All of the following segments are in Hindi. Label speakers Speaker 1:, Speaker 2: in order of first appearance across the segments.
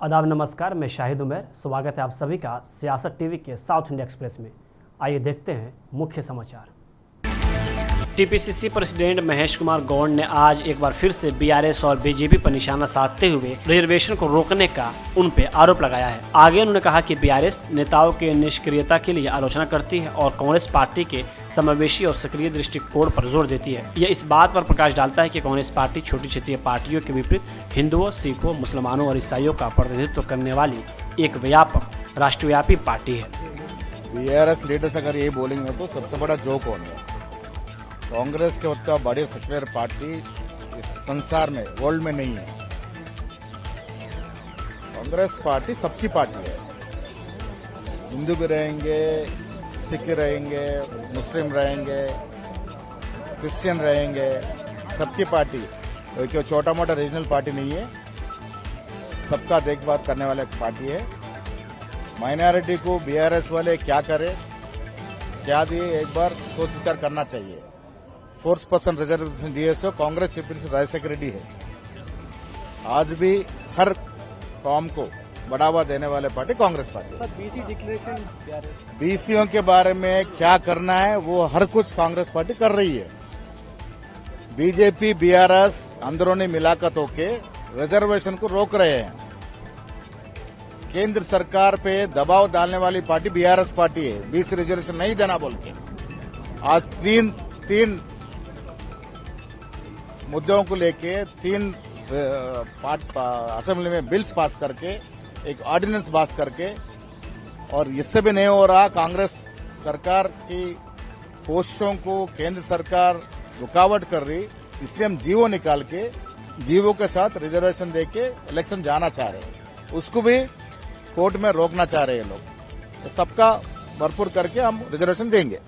Speaker 1: आदाब नमस्कार, मैं शाहिद उमर। स्वागत है आप सभी का सियासत टीवी के साउथ इंडिया एक्सप्रेस में। आइए देखते हैं मुख्य समाचार। टीपीसीसी प्रेसिडेंट महेश कुमार गौड़ ने आज एक बार फिर से बीआरएस और बीजेपी पर निशाना साधते हुए रिजर्वेशन को रोकने का उन पे आरोप लगाया है। आगे उन्होंने कहा कि बीआरएस नेताओं के निष्क्रियता के लिए आलोचना करती है और कांग्रेस पार्टी के समावेशी और सक्रिय दृष्टिकोण पर जोर देती है। यह इस बात पर प्रकाश डालता है कि कांग्रेस पार्टी छोटी क्षेत्रीय पार्टियों के विपरीत हिंदुओं, सिखों, मुसलमानों और ईसाइयों का प्रतिनिधित्व करने वाली एक व्यापक राष्ट्रव्यापी पार्टी है।
Speaker 2: बीआरएस लीडर्स अगर ये बोलेंगे तो सबसे बड़ा जोक होगा। कांग्रेस के उतना बड़े सेक्युलर पार्टी इस संसार में, वर्ल्ड में नहीं है। कांग्रेस पार्टी सबकी पार्टी है। हिंदू भी रहेंगे, सिख रहेंगे, मुस्लिम रहेंगे, क्रिश्चियन रहेंगे, सबकी पार्टी। कोई छोटा मोटा रीजनल पार्टी नहीं है, सबका देखभाल करने वाला एक पार्टी है। माइनॉरिटी को बीआरएस वाले क्या करे, क्या दिए, एक बार सोच विचार करना चाहिए। 4% रिजर्वेशन दिए सो कांग्रेस चीफ मिनिस्टर राजशेखर रेड्डी है। आज भी हर कौम को बढ़ावा देने वाले party Congress party.
Speaker 3: BC declaration,
Speaker 2: BCO के बारे में क्या करना है वो हर कुछ कांग्रेस पार्टी कर रही है। बीजेपी बीआरएस अंदरूनी मिलाकत होके रिजर्वेशन को रोक रहे हैं। केंद्र सरकार पे दबाव डालने वाली पार्टी बीआरएस पार्टी है, बीसी रिजर्वेशन नहीं देना बोल के। आज तीन मुद्दों को लेके असेंबली में बिल्स पास करके, एक ऑर्डिनेंस पास करके, और इससे भी नहीं हो रहा। कांग्रेस सरकार की कोशिशों को केंद्र सरकार रुकावट कर रही, इसलिए हम जीवो निकाल के जीवो के साथ रिजर्वेशन देके इलेक्शन जाना चाह रहे हैं। उसको भी कोर्ट में रोकना चाह रहे हैं लोग। सबका भरपूर करके हम रिजर्वेशन देंगे।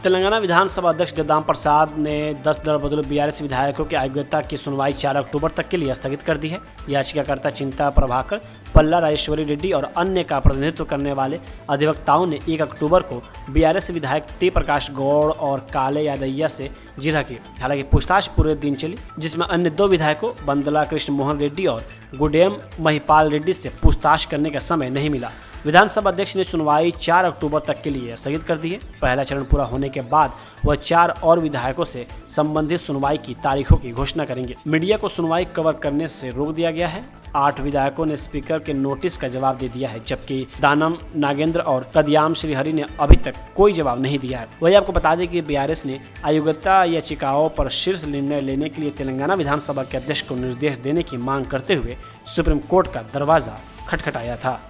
Speaker 1: तेलंगाना विधानसभा अध्यक्ष गद्दाम प्रसाद ने 10 दल बदलू बीआरएस विधायकों की अयोग्यता की सुनवाई 4 अक्टूबर तक के लिए स्थगित कर दी है। याचिकाकर्ता चिंता प्रभाकर, पल्ला राजेश्वरी रेड्डी और अन्य का प्रतिनिधित्व करने वाले अधिवक्ताओं ने 1 अक्टूबर को बीआरएस विधायक टी प्रकाश गौड़ और काले यादैया से जिरह की। हालांकि पूछताछ पूरे दिन चली, जिसमें अन्य 2 विधायकों बंदला कृष्ण मोहन रेड्डी और गुडेम महिपाल रेड्डी से पूछताछ करने का समय नहीं मिला। विधानसभा अध्यक्ष ने सुनवाई 4 अक्टूबर तक के लिए स्थगित कर दी है। पहला चरण पूरा होने के बाद वह 4 और विधायकों से संबंधित सुनवाई की तारीखों की घोषणा करेंगे। मीडिया को सुनवाई कवर करने से रोक दिया गया है। 8 विधायकों ने स्पीकर के नोटिस का जवाब दे दिया है, जबकि दानम नागेंद्र और कदयाम श्रीहरि ने अभी तक कोई जवाब नहीं दिया है। वही आपको बता दें कि बीआरएस ने अयोग्यता याचिकाओं पर शीर्ष निर्णय लेने के लिए तेलंगाना विधानसभा के अध्यक्ष को निर्देश देने की मांग करते हुए सुप्रीम कोर्ट का दरवाजा खटखटाया था।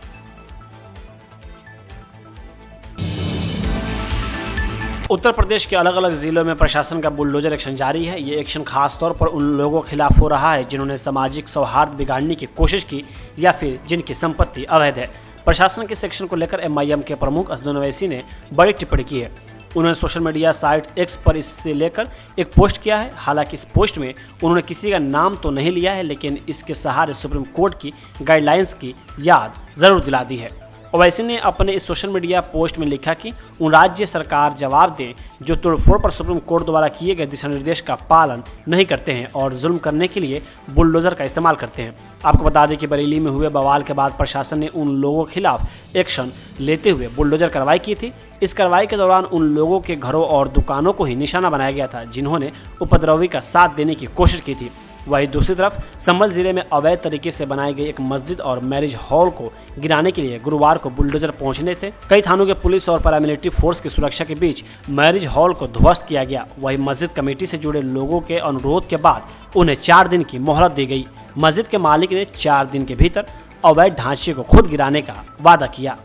Speaker 1: उत्तर प्रदेश के अलग अलग जिलों में प्रशासन का बुलडोजर एक्शन जारी है। ये एक्शन खास तौर पर उन लोगों के खिलाफ हो रहा है जिन्होंने सामाजिक सौहार्द बिगाड़ने की कोशिश की या फिर जिनकी संपत्ति अवैध है। प्रशासन के इस एक्शन को लेकर एमआईएम के प्रमुख असदुद्दीन ओवैसी ने बड़ी टिप्पणी की है। उन्होंने सोशल मीडिया साइट एक्स पर इससे लेकर एक पोस्ट किया है। हालांकि इस पोस्ट में उन्होंने किसी का नाम तो नहीं लिया है, लेकिन इसके सहारे सुप्रीम कोर्ट की गाइडलाइंस की याद जरूर दिला दी है। ओवैसी ने अपने इस सोशल मीडिया पोस्ट में लिखा कि उन राज्य सरकार जवाब दें जो तोड़फोड़ पर सुप्रीम कोर्ट द्वारा किए गए दिशा निर्देश का पालन नहीं करते हैं और जुल्म करने के लिए बुलडोजर का इस्तेमाल करते हैं। आपको बता दें कि बरेली में हुए बवाल के बाद प्रशासन ने उन लोगों के खिलाफ एक्शन लेते हुए बुलडोजर कार्रवाई की थी। इस कार्रवाई के दौरान उन लोगों के घरों और दुकानों को ही निशाना बनाया गया था जिन्होंने उपद्रवी का साथ देने की कोशिश की थी। वहीं दूसरी तरफ संभल जिले में अवैध तरीके से बनाई गई एक मस्जिद और मैरिज हॉल को गिराने के लिए गुरुवार को बुलडोजर पहुंचने थे। कई थानों के पुलिस और पैरामिलिट्री फोर्स की सुरक्षा के बीच मैरिज हॉल को ध्वस्त किया गया। वहीं मस्जिद कमेटी से जुड़े लोगों के अनुरोध के बाद उन्हें 4 दिन की मोहलत दी गई। मस्जिद के मालिक ने 4 दिन के भीतर अवैध ढांचे को खुद गिराने का वादा किया।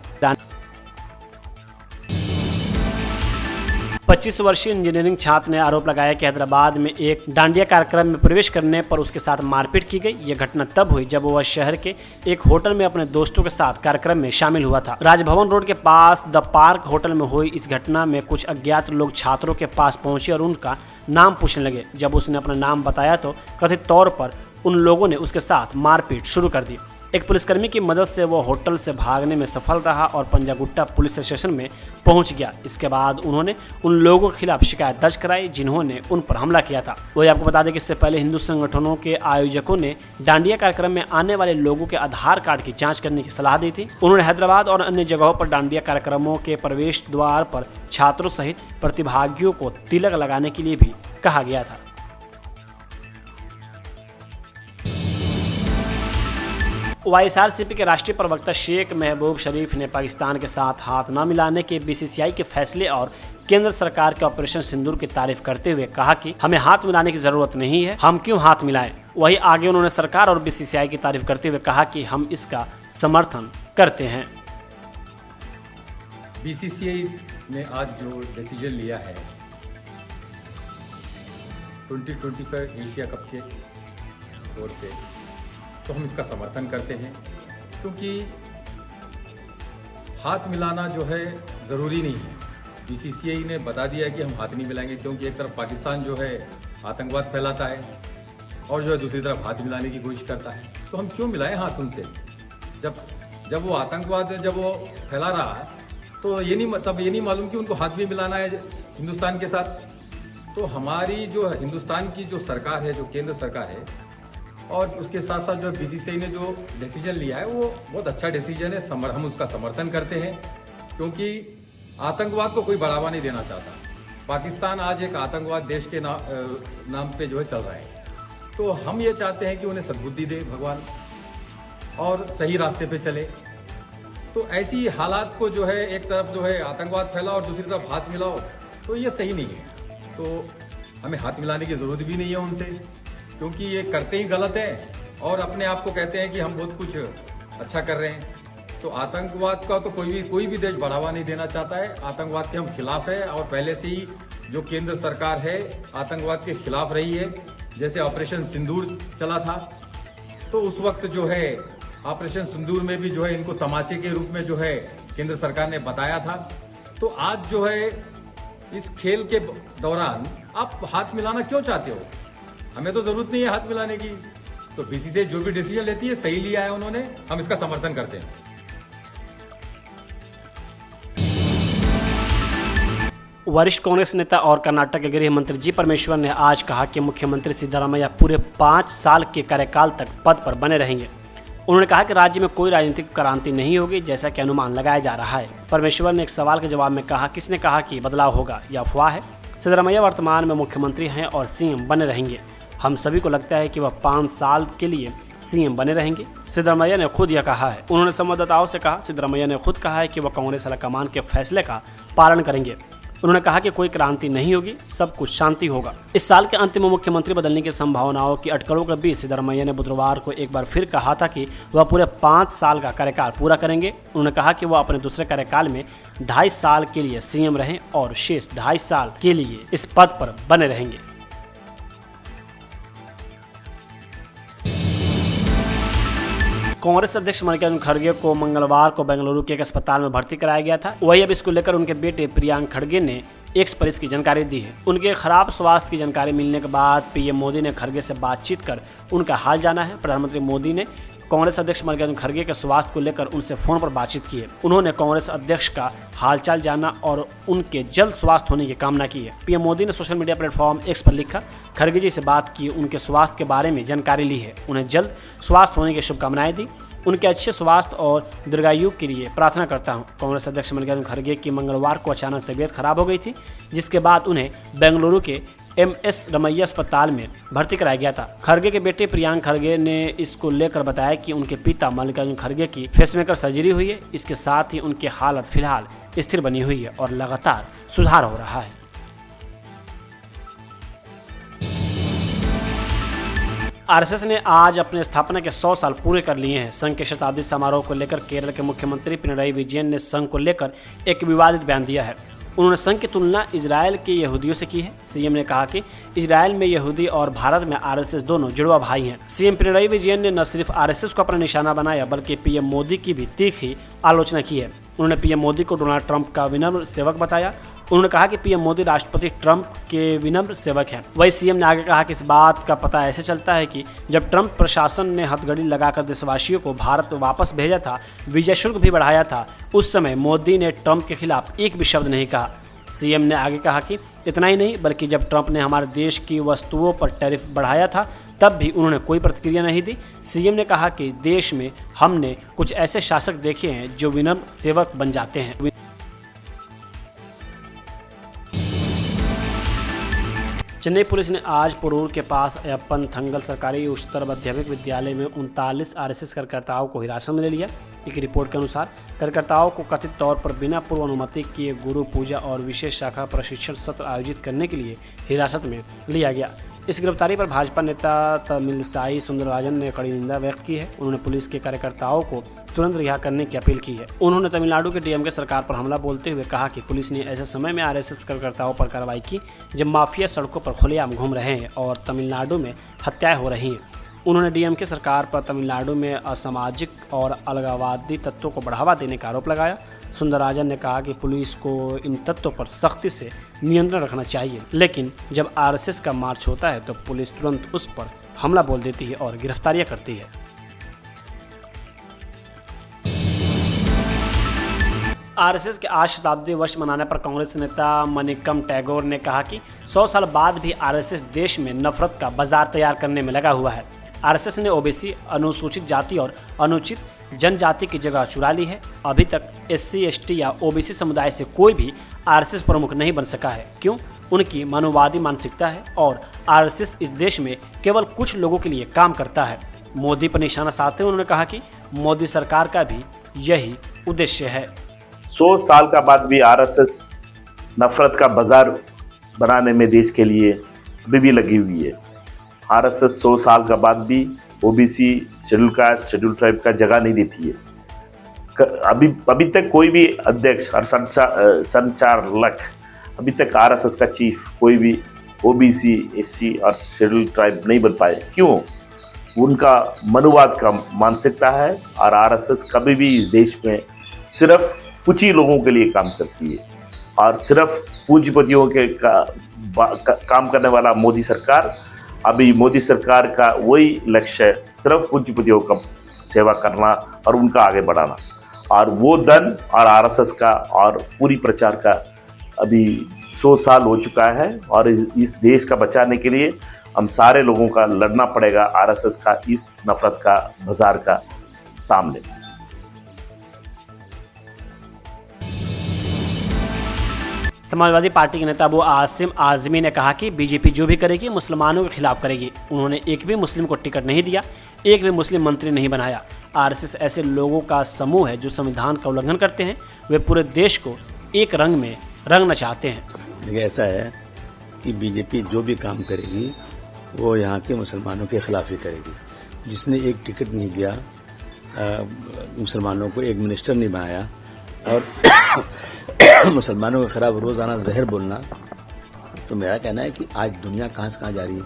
Speaker 1: 25 वर्षीय इंजीनियरिंग छात्र ने आरोप लगाया कि हैदराबाद में एक डांडिया कार्यक्रम में प्रवेश करने पर उसके साथ मारपीट की गई। यह घटना तब हुई जब वह शहर के एक होटल में अपने दोस्तों के साथ कार्यक्रम में शामिल हुआ था। राजभवन रोड के पास द पार्क होटल में हुई इस घटना में कुछ अज्ञात लोग छात्रों के पास पहुंचे और उनका नाम पूछने लगे। जब उसने अपना नाम बताया तो कथित तौर पर उन लोगों ने उसके साथ मारपीट शुरू कर दी। एक पुलिसकर्मी की मदद से वो होटल से भागने में सफल रहा और पंजागुट्टा पुलिस स्टेशन में पहुंच गया। इसके बाद उन्होंने उन लोगों के खिलाफ शिकायत दर्ज कराई जिन्होंने उन पर हमला किया था। वही आपको बता दें कि इससे पहले हिंदू संगठनों के आयोजकों ने डांडिया कार्यक्रम में आने वाले लोगों के आधार कार्ड की जाँच करने की सलाह दी थी। उन्होंने हैदराबाद और अन्य जगहों पर डांडिया कार्यक्रमों के प्रवेश द्वार पर छात्रों सहित प्रतिभागियों को तिलक लगाने के लिए भी कहा गया था। वाईएसआरसीपी के राष्ट्रीय प्रवक्ता शेख महबूब शरीफ ने पाकिस्तान के साथ हाथ न मिलाने के बीसीसीआई के फैसले और केंद्र सरकार के ऑपरेशन सिंदूर की तारीफ करते हुए कहा कि हमें हाथ मिलाने की जरूरत नहीं है, हम क्यों हाथ मिलाएं। वहीं आगे उन्होंने सरकार और बीसीसीआई की तारीफ करते हुए कहा कि हम इसका समर्थन करते हैं।
Speaker 3: बीसीसीआई ने आज जो डिसीजन लिया है 2025 एशिया कप के ओर से, तो हम इसका समर्थन करते हैं, क्योंकि हाथ मिलाना जो है ज़रूरी नहीं है। बीसीसीआई ने बता दिया है कि हम हाथ नहीं मिलाएंगे, क्योंकि एक तरफ पाकिस्तान जो है आतंकवाद फैलाता है और जो है दूसरी तरफ हाथ मिलाने की कोशिश करता है। तो हम क्यों मिलाएं हाथ उनसे? जब वो आतंकवाद जब वो फैला रहा है तो ये नहीं मालूम कि उनको हाथ भी मिलाना है हिंदुस्तान के साथ। तो हमारी जो हिंदुस्तान की जो सरकार है, जो केंद्र सरकार है, और उसके साथ साथ जो बीसीसीआई ने जो डिसीजन लिया है वो बहुत अच्छा डिसीजन है। हम उसका समर्थन करते हैं, क्योंकि आतंकवाद को कोई बढ़ावा नहीं देना चाहता। पाकिस्तान आज एक आतंकवाद देश के नाम पे जो है चल रहा है। तो हम ये चाहते हैं कि उन्हें सद्बुद्धि दे भगवान और सही रास्ते पे चले। तो ऐसी हालात को जो है एक तरफ जो है आतंकवाद फैलाओ और दूसरी तरफ हाथ मिलाओ, तो ये सही नहीं है। तो हमें हाथ मिलाने की ज़रूरत भी नहीं है उनसे, क्योंकि ये करते ही गलत है और अपने आप को कहते हैं कि हम बहुत कुछ अच्छा कर रहे हैं। तो आतंकवाद का तो कोई भी देश बढ़ावा नहीं देना चाहता है। आतंकवाद के हम खिलाफ है और पहले से ही जो केंद्र सरकार है आतंकवाद के खिलाफ रही है। जैसे ऑपरेशन सिंदूर चला था, तो उस वक्त जो है ऑपरेशन सिंदूर में भी जो है इनको तमाचे के रूप में जो है केंद्र सरकार ने बताया था। तो आज जो है इस खेल के दौरान आप हाथ मिलाना क्यों चाहते हो? हमें तो जरूरत नहीं है हाथ मिलाने की। तो बीसीसीआई जो भी डिसीजन लेती है सही लिया है उन्होंने, हम इसका समर्थन करते हैं।
Speaker 1: वरिष्ठ कांग्रेस नेता और कर्नाटक के गृह मंत्री जी परमेश्वर ने आज कहा कि मुख्यमंत्री सिद्धरामैया पूरे 5 साल के कार्यकाल तक पद पर बने रहेंगे। उन्होंने कहा कि राज्य में कोई राजनीतिक क्रांति नहीं होगी, जैसा कि अनुमान लगाया जा रहा है। परमेश्वर ने एक सवाल के जवाब में कहा, किसने कहा कि बदलाव होगा? यह अफवाह है। सिद्धरामैया वर्तमान में मुख्यमंत्री हैं और सीएम बने रहेंगे। हम सभी को लगता है कि वह 5 साल के लिए सीएम बने रहेंगे। सिद्धरामैया ने खुद यह कहा है। उन्होंने संवाददाताओं से कहा, सिद्धरामैया ने खुद कहा है कि वह कांग्रेस हाईकमान के फैसले का पालन करेंगे। उन्होंने कहा कि कोई क्रांति नहीं होगी, सब कुछ शांति होगा। इस साल के अंत में मुख्यमंत्री बदलने की संभावनाओं की अटकलों के बीच सिद्धरामैया ने बुधवार को एक बार फिर कहा था कि वह पूरे 5 साल का कार्यकाल पूरा करेंगे। उन्होंने कहा कि वह अपने दूसरे कार्यकाल में 2.5 साल के लिए सीएम रहें और शेष 2.5 साल के लिए इस पद पर बने रहेंगे। कांग्रेस अध्यक्ष मल्लिकार्जुन खड़गे को मंगलवार को बेंगलुरु के एक अस्पताल में भर्ती कराया गया था। वही अब इसको लेकर उनके बेटे प्रियांक खड़गे ने एक्स पर इसकी जानकारी दी है। उनके खराब स्वास्थ्य की जानकारी मिलने के बाद पीएम मोदी ने खड़गे से बातचीत कर उनका हाल जाना है। प्रधानमंत्री मोदी ने कांग्रेस अध्यक्ष मल्लिकार्जुन खड़गे के स्वास्थ्य को लेकर उनसे फोन पर बातचीत की है। उन्होंने कांग्रेस अध्यक्ष का हालचाल जाना और उनके जल्द स्वास्थ्य होने की कामना की है। पीएम मोदी ने सोशल मीडिया प्लेटफॉर्म एक्स पर लिखा, खड़गे जी से बात की, उनके स्वास्थ्य के बारे में जानकारी ली है, उन्हें जल्द स्वास्थ्य होने की शुभकामनाएं दी, उनके अच्छे स्वास्थ्य और दीर्घायु के लिए प्रार्थना करता हूं। कांग्रेस अध्यक्ष मल्लिकार्जुन खड़गे की मंगलवार को अचानक तबीयत खराब हो गई थी, जिसके बाद उन्हें बेंगलुरु के MS रमैया अस्पताल में भर्ती कराया गया था। खड़गे के बेटे प्रियांक खड़गे ने इसको लेकर बताया कि उनके पिता मल्लिकार्जुन खड़गे की फेसमेकर सर्जरी हुई है। इसके साथ ही उनकी हालत फिलहाल स्थिर बनी हुई है और लगातार सुधार हो रहा है। आरएसएस ने आज अपने स्थापना के 100 साल पूरे कर लिए हैं। संघ के शताब्दी समारोह को लेकर केरल के मुख्यमंत्री पिनराई विजयन ने संघ को लेकर एक विवादित बयान दिया है। उन्होंने संघ की तुलना इजरायल के यहूदियों से की है। सीएम ने कहा कि इजरायल में यहूदी और भारत में आरएसएस दोनों जुड़वा भाई हैं। सीएम पिनराई विजयन ने न सिर्फ आरएसएस को अपना निशाना बनाया, बल्कि पीएम मोदी की भी तीखी आलोचना की है। उन्होंने पीएम मोदी को डोनाल्ड ट्रंप का विनम्र सेवक बताया उन्होंने कहा कि पीएम मोदी राष्ट्रपति ट्रंप के विनम्र सेवक हैं। वहीं सीएम ने आगे कहा कि इस बात का पता ऐसे चलता है कि जब ट्रंप प्रशासन ने हथकड़ी लगाकर देशवासियों को भारत वापस भेजा था, वीजा शुल्क भी बढ़ाया था, उस समय मोदी ने ट्रंप के खिलाफ एक भी शब्द नहीं कहा। सीएम ने आगे कहा कि इतना ही नहीं बल्कि जब ट्रंप ने हमारे देश की वस्तुओं पर टैरिफ बढ़ाया था तब भी उन्होंने कोई प्रतिक्रिया नहीं दी। सीएम ने कहा कि देश में हमने कुछ ऐसे शासक देखे हैं जो विनम्र सेवक बन जाते हैं। चेन्नई पुलिस ने आज पोरूर के पास अयप्पन थंगल सरकारी उच्चतर माध्यमिक विद्यालय में 39 आरएसएस कार्यकर्ताओं को हिरासत में ले लिया। एक रिपोर्ट के अनुसार कार्यकर्ताओं को कथित तौर पर बिना पूर्व अनुमति किए गुरु पूजा और विशेष शाखा प्रशिक्षण सत्र आयोजित करने के लिए हिरासत में लिया गया। इस गिरफ्तारी पर भाजपा नेता तमिलसाई सुंदरराजन ने कड़ी निंदा व्यक्त की है। उन्होंने पुलिस के कार्यकर्ताओं को तुरंत रिहा करने की अपील की है। उन्होंने तमिलनाडु के डीएमके सरकार पर हमला बोलते हुए कहा कि पुलिस ने ऐसे समय में आरएसएस कार्यकर्ताओं पर कार्रवाई की जब माफिया सड़कों पर खुलेआम घूम रहे हैं और तमिलनाडु में हत्याएं हो रही हैं। उन्होंने डीएमके सरकार पर तमिलनाडु में असामाजिक और अलगाववादी तत्वों को बढ़ावा देने का आरोप लगाया। सुंदरराजन ने कहा कि पुलिस को इन तत्वों पर सख्ती से नियंत्रण रखना चाहिए, लेकिन जब आरएसएस का मार्च होता है तो पुलिस तुरंत उस पर हमला बोल देती है और गिरफ्तारियां करती है। आरएसएस के आज शताब्दी वर्ष मनाने पर कांग्रेस नेता मनिकम टैगोर ने कहा कि 100 साल बाद भी आरएसएस देश में नफरत का बाजार तैयार करने में लगा हुआ है। आरएसएस ने ओबीसी, अनुसूचित जाति और अनुचित जनजाति की जगह चुरा ली है। अभी तक एससी, एसटी या ओबीसी समुदाय से कोई भी आरएसएस प्रमुख नहीं बन सका है। क्यों? उनकी मानववादी मानसिकता है और आरएसएस इस देश में केवल कुछ लोगों के लिए काम करता है। मोदी पर निशाना साधते हुए उन्होंने कहा कि मोदी सरकार का भी यही उद्देश्य है।
Speaker 4: 100 साल का बाद भी आरएसएस नफरत का बाजार बनाने में देश के लिए अभी भी लगी हुई है। आरएसएस 100 साल का बाद भी OBC, schedule caste, schedule tribe का जगह नहीं देती है। अभी तक कोई भी अध्यक्ष और संचालक, अभी तक आरएसएस का चीफ कोई भी ओबीसी, एससी और शेड्यूल ट्राइब नहीं बन पाए। क्यों? उनका मनुवाद का मानसिकता है और आरएसएस कभी भी इस देश में सिर्फ कुछ ही लोगों के लिए काम करती है और सिर्फ पूंजीपतियों के काम करने वाला मोदी सरकार, अभी मोदी सरकार का वही लक्ष्य है, सिर्फ पूंजीपतियों का सेवा करना और उनका आगे बढ़ाना। और वो धन और आरएसएस का और पूरी प्रचार का अभी 100 साल हो चुका है और इस देश का बचाने के लिए हम सारे लोगों का लड़ना पड़ेगा आरएसएस का इस नफरत का बाजार का सामने।
Speaker 1: समाजवादी पार्टी के नेता अबू आसिम आजमी ने कहा कि बीजेपी जो भी करेगी मुसलमानों के खिलाफ करेगी। उन्होंने एक भी मुस्लिम को टिकट नहीं दिया, एक भी मुस्लिम मंत्री नहीं बनाया। आरएसएस ऐसे लोगों का समूह है जो संविधान का उल्लंघन करते हैं। वे पूरे देश को एक रंग में रंगना चाहते हैं।
Speaker 5: देखिए, ऐसा है कि बीजेपी जो भी काम करेगी वो यहाँ के मुसलमानों के खिलाफ ही करेगी। जिसने एक टिकट नहीं दिया, मुसलमानों को एक मिनिस्टर नहीं बनाया और मुसलमानों के खिलाफ रोजाना जहर बोलना, तो मेरा कहना है कि आज दुनिया कहाँ से कहाँ जा रही है।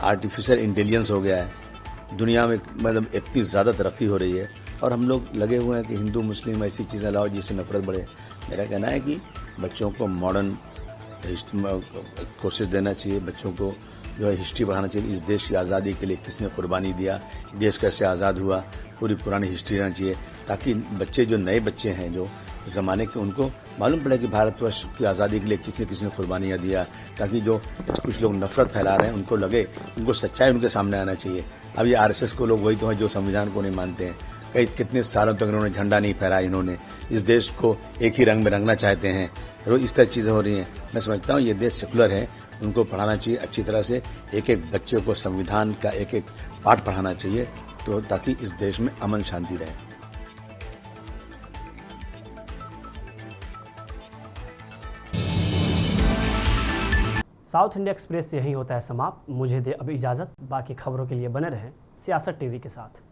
Speaker 5: आर्टिफिशियल इंटेलिजेंस हो गया है दुनिया में, मतलब इतनी ज़्यादा तरक्की हो रही है और हम लोग लगे हुए हैं कि हिंदू मुस्लिम ऐसी चीज़ें लाओ जिससे नफरत बढ़े। मेरा कहना है कि बच्चों को मॉडर्न कोर्सेज देना चाहिए, बच्चों को जो है हिस्ट्री पढ़ाना चाहिए। इस देश की आज़ादी के लिए किसने कुर्बानी दिया, देश कैसे आज़ाद हुआ, पूरी पुरानी हिस्ट्री रहना चाहिए, ताकि बच्चे जो नए बच्चे हैं जो ज़माने के, उनको मालूम पड़े कि भारतवर्ष की आज़ादी के लिए किसने किसने कुर्बानियाँ दिया, ताकि जो कुछ लोग नफरत फैला रहे हैं उनको लगे, उनको सच्चाई उनके सामने आना चाहिए। अब ये आरएसएस को लोग वही तो हैं जो संविधान को नहीं मानते हैं। कितने सालों तक इन्होंने झंडा नहीं फहराया, इन्होंने इस देश को एक ही रंग में रंगना चाहते हैं। रोज इस तरह चीज़ें हो रही हैं। मैं समझता हूँ ये देश सेकुलर है, उनको पढ़ाना चाहिए अच्छी तरह से। एक एक बच्चे को संविधान का एक एक पाठ पढ़ाना चाहिए, तो ताकि इस देश में अमन शांति रहे।
Speaker 1: साउथ इंडिया एक्सप्रेस यही होता है समाप्त। मुझे दे अब इजाज़त। बाकी खबरों के लिए बने रहें सियासत टीवी के साथ।